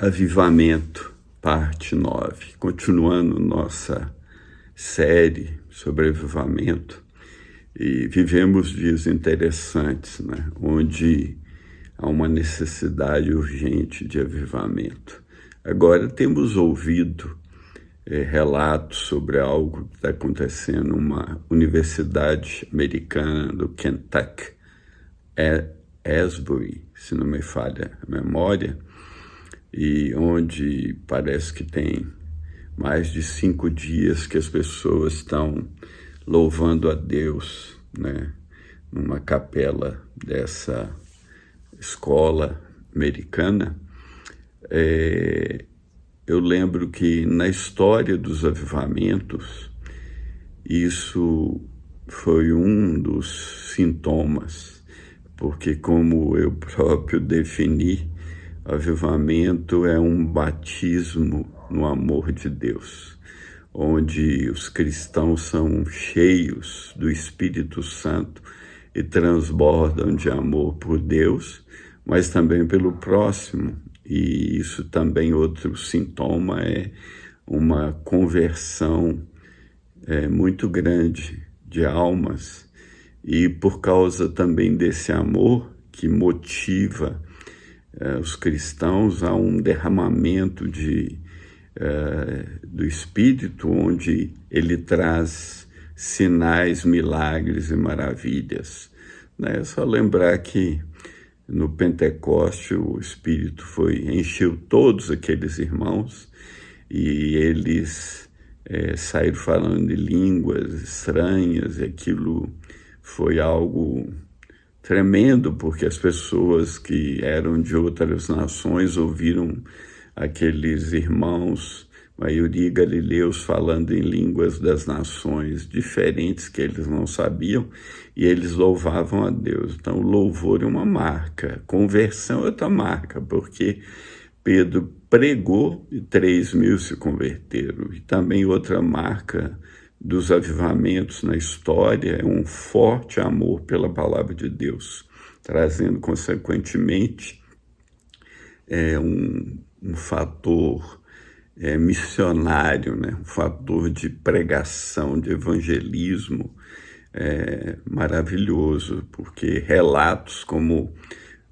Avivamento, parte 9. Continuando nossa série sobre avivamento, e vivemos dias interessantes, né? Onde há uma necessidade urgente de avivamento. Agora temos ouvido relatos sobre algo que está acontecendo numa universidade americana do Kentucky, Asbury, se não me falha a memória, e onde parece que tem mais de 5 dias que as pessoas estão louvando a Deus, né, numa capela dessa escola americana. Eu lembro que na história dos avivamentos, isso foi um dos sintomas, porque como eu próprio defini, avivamento é um batismo no amor de Deus, onde os cristãos são cheios do Espírito Santo e transbordam de amor por Deus, mas também pelo próximo. E isso também, outro sintoma, é uma conversão muito grande de almas. E por causa também desse amor que motiva os cristãos a um derramamento do Espírito, onde ele traz sinais, milagres e maravilhas. É só lembrar que no Pentecoste o Espírito encheu todos aqueles irmãos e eles saíram falando de línguas estranhas, e aquilo foi algo tremendo, porque as pessoas que eram de outras nações ouviram aqueles irmãos, maioria galileus, falando em línguas das nações diferentes que eles não sabiam, e eles louvavam a Deus. Então, o louvor é uma marca, conversão é outra marca, porque Pedro pregou e 3.000 se converteram. E também outra marca dos avivamentos na história é um forte amor pela palavra de Deus, trazendo, consequentemente, um fator missionário, né? Um fator de pregação, de evangelismo maravilhoso, porque relatos como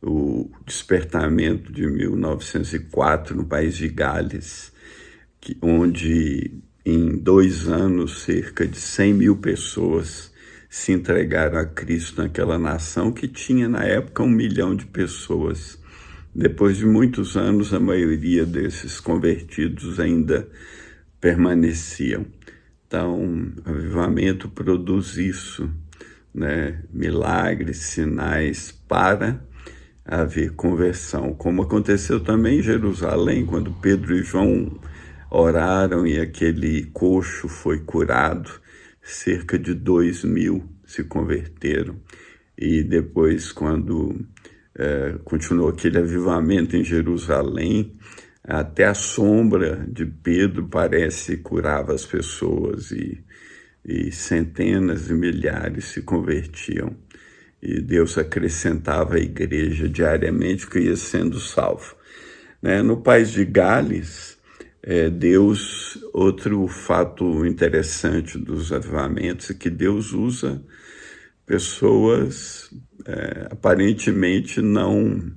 o despertamento de 1904 no país de Gales, onde em 2 anos cerca de 100.000 pessoas se entregaram a Cristo naquela nação que tinha na época 1 milhão de pessoas. Depois de muitos anos, a maioria desses convertidos ainda permaneciam. Então, o avivamento produz isso, né? Milagres, sinais para haver conversão, como aconteceu também em Jerusalém, quando Pedro e João oraram e aquele coxo foi curado, cerca de 2.000 se converteram. E depois, quando continuou aquele avivamento em Jerusalém, até a sombra de Pedro parece curava as pessoas, e centenas e milhares se convertiam. E Deus acrescentava à igreja diariamente que ia sendo salvo. No país de Gales, Deus, outro fato interessante dos avivamentos é que Deus usa pessoas aparentemente não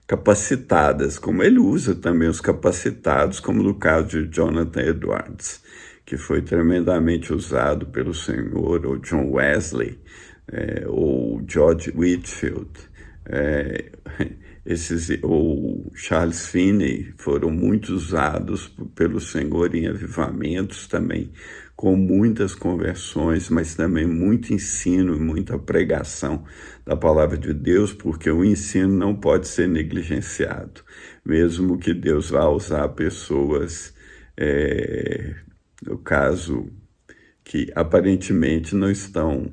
capacitadas, como ele usa também os capacitados, como no caso de Jonathan Edwards, que foi tremendamente usado pelo Senhor, ou John Wesley, ou George Whitefield, ou Charles Finney, foram muito usados pelo Senhor em avivamentos também, com muitas conversões, mas também muito ensino e muita pregação da palavra de Deus, porque o ensino não pode ser negligenciado, mesmo que Deus vá usar pessoas, no caso, que aparentemente não estão,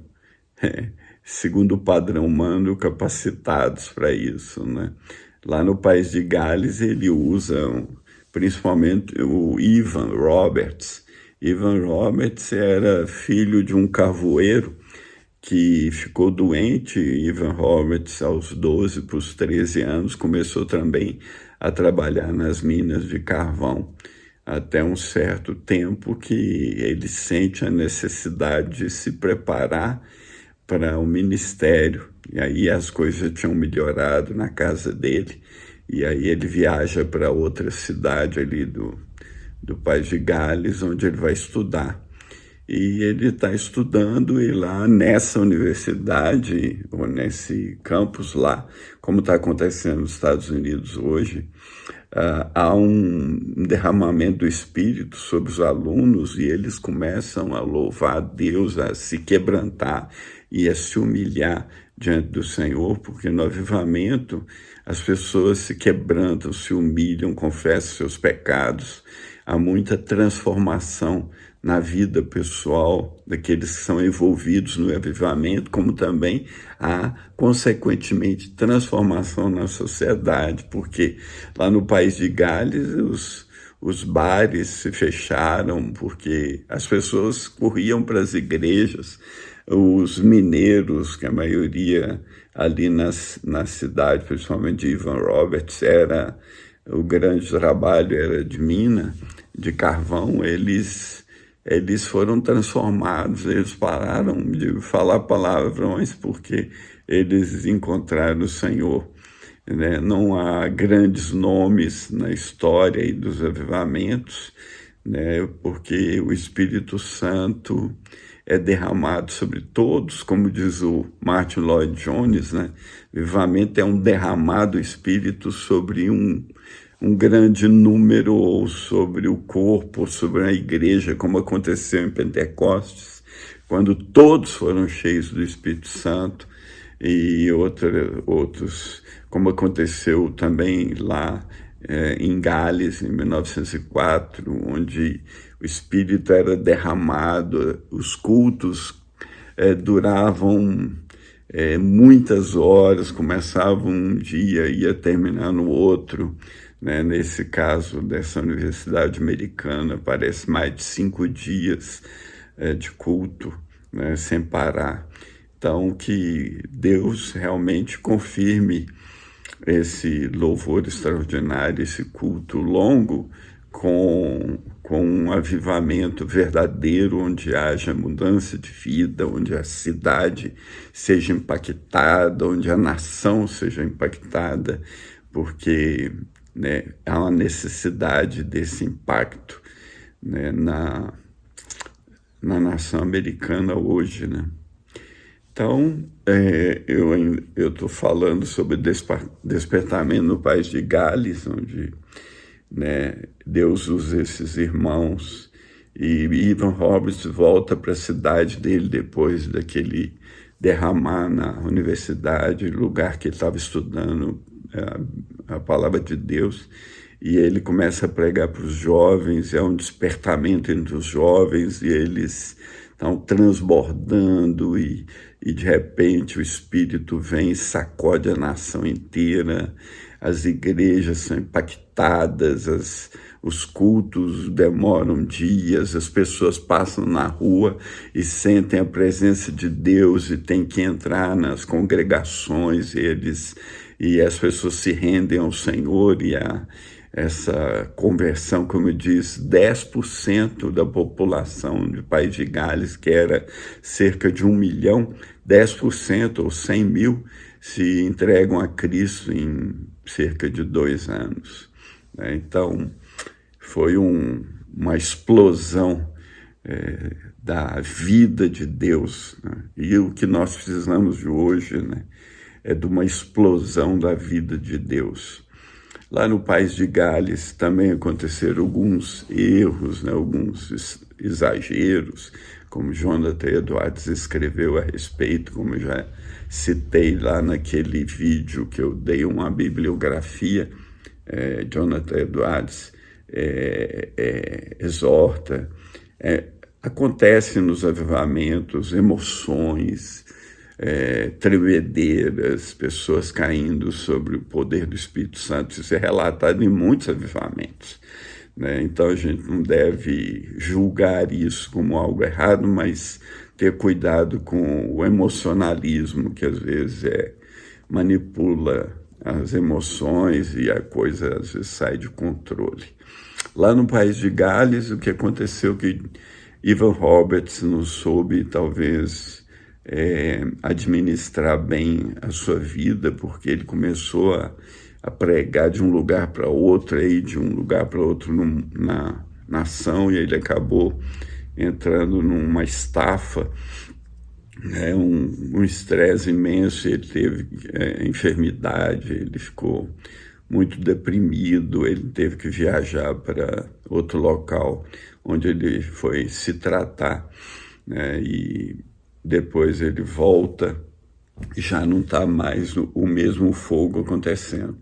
segundo o padrão humano, capacitados para isso, né? Lá no país de Gales, ele usa principalmente o Evan Roberts. Evan Roberts era filho de um carvoeiro que ficou doente. Evan Roberts, aos 12 para os 13 anos, começou também a trabalhar nas minas de carvão, até um certo tempo que ele sente a necessidade de se preparar para o ministério. E aí as coisas tinham melhorado na casa dele, e aí ele viaja para outra cidade ali do País de Gales, onde ele vai estudar. E ele está estudando, e lá nessa universidade, ou nesse campus lá, como está acontecendo nos Estados Unidos hoje, há um derramamento do Espírito sobre os alunos, e eles começam a louvar a Deus, a se quebrantar e a se humilhar diante do Senhor, porque no avivamento as pessoas se quebrantam, se humilham, confessam seus pecados. Há muita transformação na vida pessoal daqueles que são envolvidos no avivamento, como também há, consequentemente, transformação na sociedade, porque lá no País de Gales os bares se fecharam porque as pessoas corriam para as igrejas, os mineiros, que a maioria ali na cidade, principalmente de Ivan Roberts, o grande trabalho era de mina, de carvão, eles foram transformados, eles pararam de falar palavrões porque eles encontraram o Senhor. Né? Não há grandes nomes na história aí dos avivamentos, né? Porque o Espírito Santo é derramado sobre todos, como diz o Martin Lloyd Jones, né? Avivamento é um derramado Espírito sobre um grande número, ou sobre o corpo, ou sobre a igreja, como aconteceu em Pentecostes, quando todos foram cheios do Espírito Santo, e outros, como aconteceu também lá em Gales, em 1904, onde o Espírito era derramado, os cultos duravam muitas horas, começavam um dia e ia terminar no outro. Né? Nesse caso dessa universidade americana, parece mais de 5 dias de culto, né? Sem parar. Então, que Deus realmente confirme esse louvor extraordinário, esse culto longo, com um avivamento verdadeiro, onde haja mudança de vida, onde a cidade seja impactada, onde a nação seja impactada, porque né, há uma necessidade desse impacto, né, na nação americana hoje, né? Então, eu estou falando sobre despertamento no País de Gales, onde né, Deus usa esses irmãos, e Ivan Roberts volta para a cidade dele depois daquele derramar na universidade, lugar que ele estava estudando a palavra de Deus, e ele começa a pregar para os jovens, é um despertamento entre os jovens, e eles estão transbordando, e de repente o Espírito vem e sacode a nação inteira, as igrejas são impactadas, os cultos demoram dias, as pessoas passam na rua e sentem a presença de Deus e têm que entrar nas congregações, e as pessoas se rendem ao Senhor, e essa conversão, como eu disse, 10% da população do País de Gales, que era cerca de 1 milhão, 10% ou 100 mil se entregam a Cristo em cerca de 2 anos. Então, foi uma explosão da vida de Deus, né? E o que nós precisamos de hoje, né, é de uma explosão da vida de Deus. Lá no País de Gales também aconteceram alguns erros, né, alguns exageros, como Jonathan Edwards escreveu a respeito, como eu já citei lá naquele vídeo que eu dei uma bibliografia. Jonathan Edwards exorta, acontece nos avivamentos, emoções, tremedeiras, pessoas caindo sobre o poder do Espírito Santo. Isso é relatado em muitos avivamentos, né? Então a gente não deve julgar isso como algo errado, mas ter cuidado com o emocionalismo que às vezes manipula as emoções e a coisa às vezes sai de controle. Lá no país de Gales, o que aconteceu que Evan Roberts não soube, talvez, administrar bem a sua vida, porque ele começou a pregar de um lugar para outro, aí de um lugar para outro na nação, e ele acabou entrando numa estafa, né, um estresse imenso, ele teve enfermidade, ele ficou muito deprimido, ele teve que viajar para outro local onde ele foi se tratar, né, e depois ele volta e já não está mais o mesmo fogo acontecendo.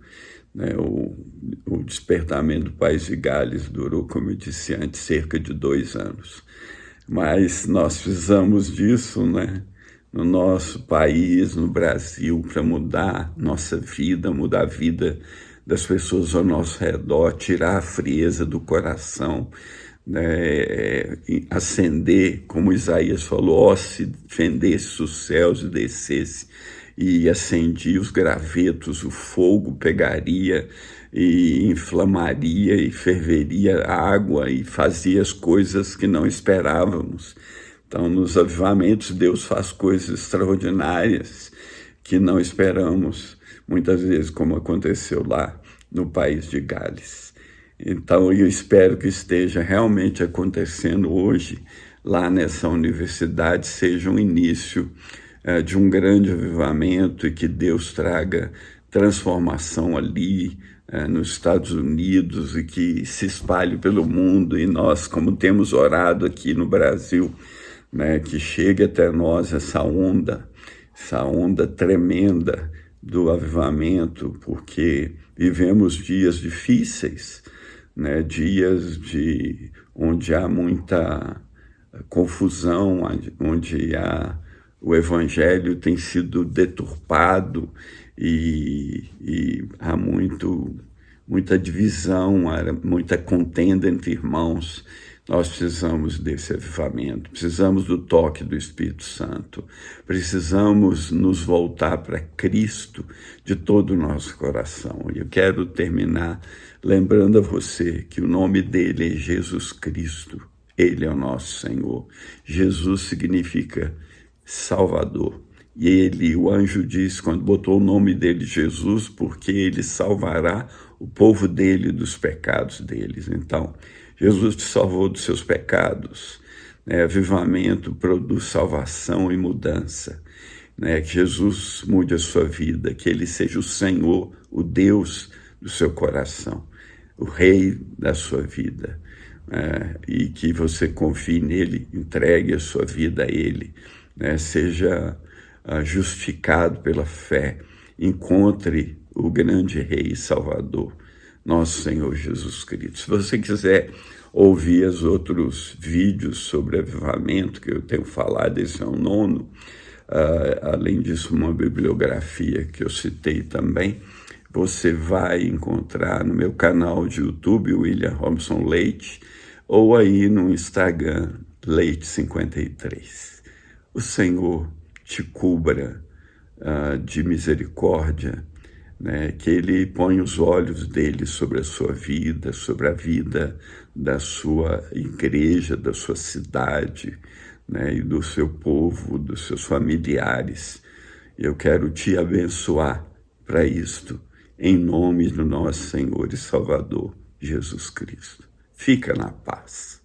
Né, o despertamento do país de Gales durou, como eu disse antes, cerca de 2 anos. Mas nós precisamos disso, né, no nosso país, no Brasil, para mudar nossa vida, mudar a vida das pessoas ao nosso redor, tirar a frieza do coração, né, acender, como Isaías falou, ó, se fendesse os céus e descesse, e acendia os gravetos, o fogo pegaria e inflamaria e ferveria a água e fazia as coisas que não esperávamos. Então, nos avivamentos, Deus faz coisas extraordinárias que não esperamos, muitas vezes, como aconteceu lá no país de Gales. Então, eu espero que esteja realmente acontecendo hoje, lá nessa universidade, seja um início de um grande avivamento e que Deus traga transformação ali nos Estados Unidos e que se espalhe pelo mundo. E nós, como temos orado aqui no Brasil, né, que chegue até nós essa onda tremenda do avivamento, porque vivemos dias difíceis, né, dias onde há muita confusão, onde o evangelho tem sido deturpado e há muita divisão, muita contenda entre irmãos. Nós precisamos desse avivamento, precisamos do toque do Espírito Santo, precisamos nos voltar para Cristo de todo o nosso coração. E eu quero terminar lembrando a você que o nome dele é Jesus Cristo, ele é o nosso Senhor. Jesus significa Salvador. E ele, o anjo disse, quando botou o nome dele Jesus, porque ele salvará o povo dele dos pecados deles. Então, Jesus te salvou dos seus pecados, né? Avivamento produz salvação e mudança, né? Que Jesus mude a sua vida, que ele seja o Senhor, o Deus do seu coração, o Rei da sua vida, e que você confie nele, entregue a sua vida a ele, né? Seja justificado pela fé, encontre o grande Rei e Salvador, nosso Senhor Jesus Cristo. Se você quiser ouvir os outros vídeos sobre avivamento que eu tenho falado, esse é o 9º, além disso uma bibliografia que eu citei também, você vai encontrar no meu canal de YouTube, William Robson Leite, ou aí no Instagram, Leite53. O Senhor te cubra de misericórdia, né, que ele põe os olhos dele sobre a sua vida, sobre a vida da sua igreja, da sua cidade, né, e do seu povo, dos seus familiares. Eu quero te abençoar para isto, em nome do nosso Senhor e Salvador, Jesus Cristo. Fica na paz.